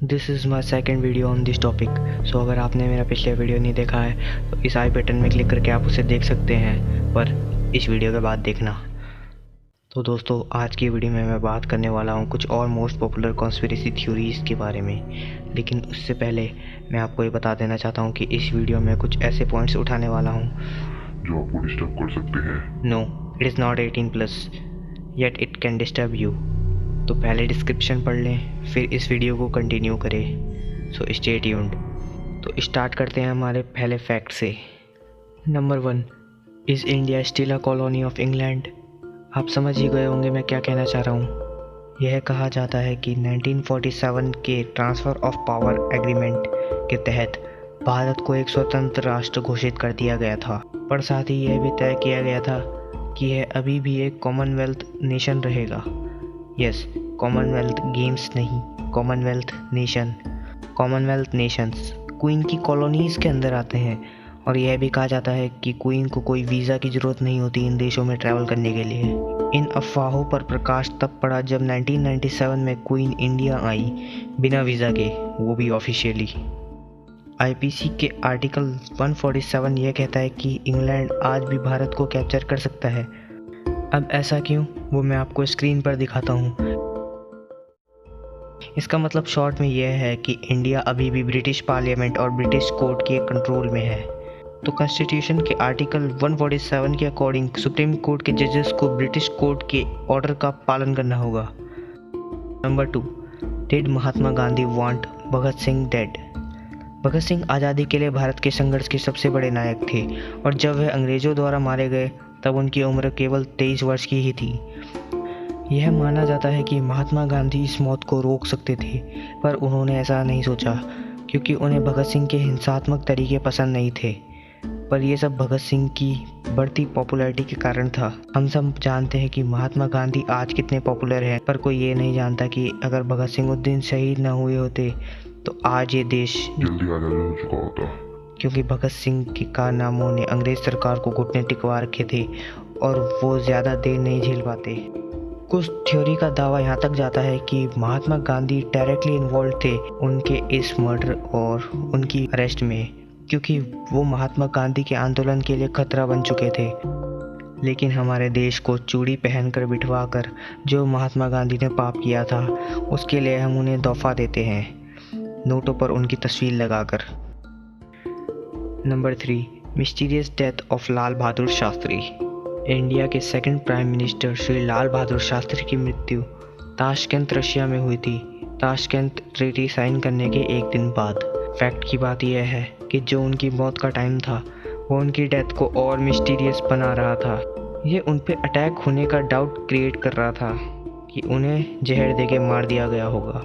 This is my second video on this topic. So अगर आपने मेरा पिछले वीडियो नहीं देखा है तो इस आई बटन में क्लिक करके आप उसे देख सकते हैं, पर इस वीडियो के बाद देखना। तो दोस्तों, आज की वीडियो में मैं बात करने वाला हूँ कुछ और मोस्ट पॉपुलर कॉन्स्पिरेसी थ्योरीज़ के बारे में। लेकिन उससे पहले मैं आपको ये बता देना चाहता हूँ कि इस वीडियो में कुछ ऐसे पॉइंट्स उठाने वाला हूँ जो आपको डिस्टर्ब कर सकते हैं। No, it is not 18+, yet it can disturb you. तो पहले डिस्क्रिप्शन पढ़ लें, फिर इस वीडियो को कंटिन्यू करें। So stay tuned. तो स्टार्ट करते हैं हमारे पहले फैक्ट से। Number 1, is India still a colony of England? आप समझ ही गए होंगे मैं क्या कहना चाह रहा हूँ। यह कहा जाता है कि 1947 के ट्रांसफ़र ऑफ पावर एग्रीमेंट के तहत भारत को एक स्वतंत्र राष्ट्र घोषित कर दिया गया था, पर साथ ही यह भी तय किया गया था कि यह अभी भी एक कॉमनवेल्थ नेशन रहेगा। यस, कॉमनवेल्थ गेम्स नहीं, Commonwealth nation. Commonwealth Nations queen की कॉलोनीज़ के अंदर आते हैं, और यह भी कहा जाता है कि क्वीन को कोई वीज़ा की ज़रूरत नहीं होती इन देशों में ट्रैवल करने के लिए। इन अफवाहों पर प्रकाश तब पड़ा जब 1997 में क्वीन इंडिया आई बिना वीज़ा के, वो भी ऑफिशियली। आईपीसी के आर्टिकल 147 यह कहता है कि इंग्लैंड आज भी भारत को कैप्चर कर सकता है। अब ऐसा क्यों, वो मैं आपको स्क्रीन पर दिखाता हूँ। इसका मतलब शॉर्ट में यह है कि इंडिया अभी भी ब्रिटिश पार्लियामेंट और ब्रिटिश कोर्ट के कंट्रोल में है। तो कॉन्स्टिट्यूशन के आर्टिकल 147 के अकॉर्डिंग सुप्रीम कोर्ट के जजेस को ब्रिटिश कोर्ट के ऑर्डर का पालन करना होगा। Number 2, did Mahatma Gandhi want Bhagat Singh dead? Bhagat Singh आज़ादी के लिए भारत के संघर्ष के सबसे बड़े नायक थे, और जब वह अंग्रेज़ों द्वारा मारे गए तब उनकी उम्र केवल 23 वर्ष की ही थी। यह माना जाता है कि महात्मा गांधी इस मौत को रोक सकते थे, पर उन्होंने ऐसा नहीं सोचा क्योंकि उन्हें भगत सिंह के हिंसात्मक तरीके पसंद नहीं थे। पर यह सब भगत सिंह की बढ़ती पॉपुलैरिटी के कारण था। हम सब जानते हैं कि महात्मा गांधी आज कितने पॉपुलर हैं, पर कोई ये नहीं जानता कि अगर भगत सिंह उस दिन शहीद न हुए होते तो आज ये देश जल्दी आज़ाद हो चुका होता। क्योंकि भगत सिंह के कारनामों ने अंग्रेज सरकार को घुटने टिकवा रखे थे और वो ज़्यादा देर नहीं झेल पाते। कुछ थ्योरी का दावा यहाँ तक जाता है कि महात्मा गांधी डायरेक्टली इन्वॉल्व थे उनके इस मर्डर और उनकी अरेस्ट में, क्योंकि वो महात्मा गांधी के आंदोलन के लिए खतरा बन चुके थे। लेकिन हमारे देश को चूड़ी पहनकर बिठवा कर जो महात्मा गांधी ने पाप किया था, उसके लिए हम उन्हें तोहफा देते हैं, नोटों पर उनकी तस्वीर लगाकर। Number 3, mysterious death of Lal Bahadur Shastri. India के second prime minister Shri Lal Bahadur Shastri की मृत्यु ताशकंद रशिया में हुई थी, ताशकंद ट्रीटी साइन करने के एक दिन बाद। फैक्ट की बात यह है कि जो उनकी मौत का टाइम था वो उनकी डेथ को और मिस्टीरियस बना रहा था। ये उन पे अटैक होने का डाउट क्रिएट कर रहा था कि उन्हें जहर देके मार दिया गया होगा।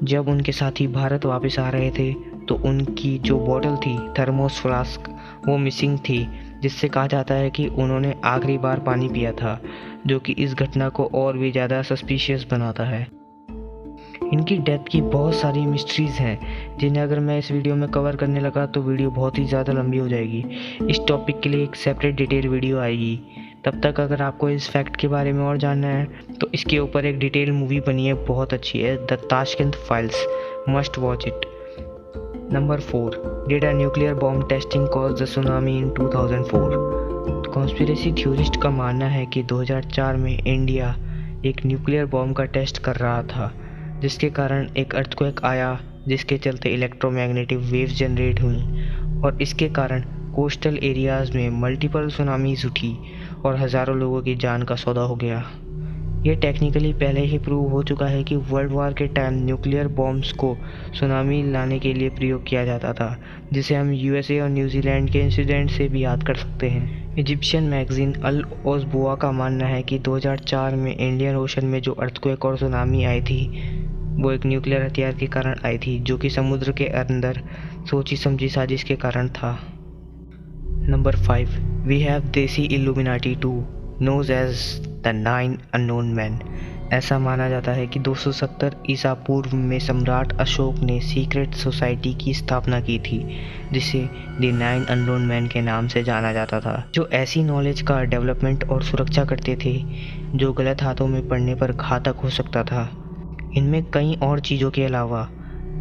जब उनके साथी भारत वापस आ रहे थे तो उनकी जो बोतल थी, थर्मोस फ्लास्क, वो मिसिंग थी, जिससे कहा जाता है कि उन्होंने आखिरी बार पानी पिया था, जो कि इस घटना को और भी ज़्यादा सस्पिशियस बनाता है। इनकी डेथ की बहुत सारी मिस्ट्रीज़ हैं जिन्हें अगर मैं इस वीडियो में कवर करने लगा तो वीडियो बहुत ही ज़्यादा लंबी हो जाएगी। इस टॉपिक के लिए एक सेपरेट डिटेल वीडियो आएगी। तब तक अगर आपको इस फैक्ट के बारे में और जानना है तो इसके ऊपर एक डिटेल मूवी बनी है, बहुत अच्छी है, the Tashkent files, must watch it. Number 4, did a nuclear bomb testing cause the tsunami in 2004? Conspiracy theorist का मानना है कि 2004 में इंडिया एक न्यूक्लियर बॉम्ब का टेस्ट कर रहा था, जिसके कारण एक अर्थक्वेक आया, जिसके चलते इलेक्ट्रोमैग्नेटिक वेव्स जनरेट हुई, और इसके कारण कोस्टल एरियाज़ में मल्टीपल सुनामीज उठी और हज़ारों लोगों की जान का सौदा हो गया। ये टेक्निकली पहले ही प्रूव हो चुका है कि वर्ल्ड वार के टाइम न्यूक्लियर बॉम्ब्स को सुनामी लाने के लिए प्रयोग किया जाता था, जिसे हम यूएसए और न्यूजीलैंड के इंसिडेंट से भी याद कर सकते हैं। इजिप्शियन मैगजीन अल ओज़बुआ का मानना है कि 2004 में इंडियन ओशन में जो अर्थक्वेक और सुनामी आई थी वो एक न्यूक्लियर हथियार के कारण आई थी, जो कि समुद्र के अंदर सोची समझी साजिश के कारण था। Number 5, we have desi illuminati two, knows as the 9 unknown man. ऐसा माना जाता है कि 270 ईसा पूर्व में सम्राट अशोक ने सीक्रेट सोसाइटी की स्थापना की थी, जिसे द 9 अननोन मैन के नाम से जाना जाता था, जो ऐसी नॉलेज का डेवलपमेंट और सुरक्षा करते थे जो गलत हाथों में पड़ने पर घातक हो सकता था। इनमें कई और चीज़ों के अलावा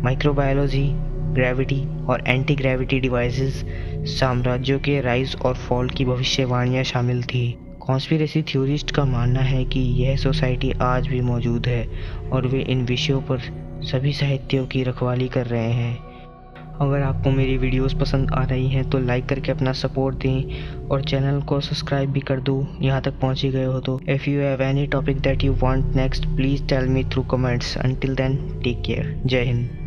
माइक्रोबायोलॉजी, ग्रेविटी और एंटी ग्रेविटी डिवाइसेस, साम्राज्यों के राइज और फॉल की भविष्यवाणियाँ शामिल थी। कॉन्स्पिरेसी थ्योरिस्ट का मानना है कि यह सोसाइटी आज भी मौजूद है और वे इन विषयों पर सभी साहित्यों की रखवाली कर रहे हैं। अगर आपको मेरी वीडियोस पसंद आ रही हैं तो लाइक करके अपना सपोर्ट दें और चैनल को सब्सक्राइब भी कर दो यहाँ तक पहुँच ही गए हो तो। If you have any topic that you want next please tell me through comments. Until then take care. जय हिंद।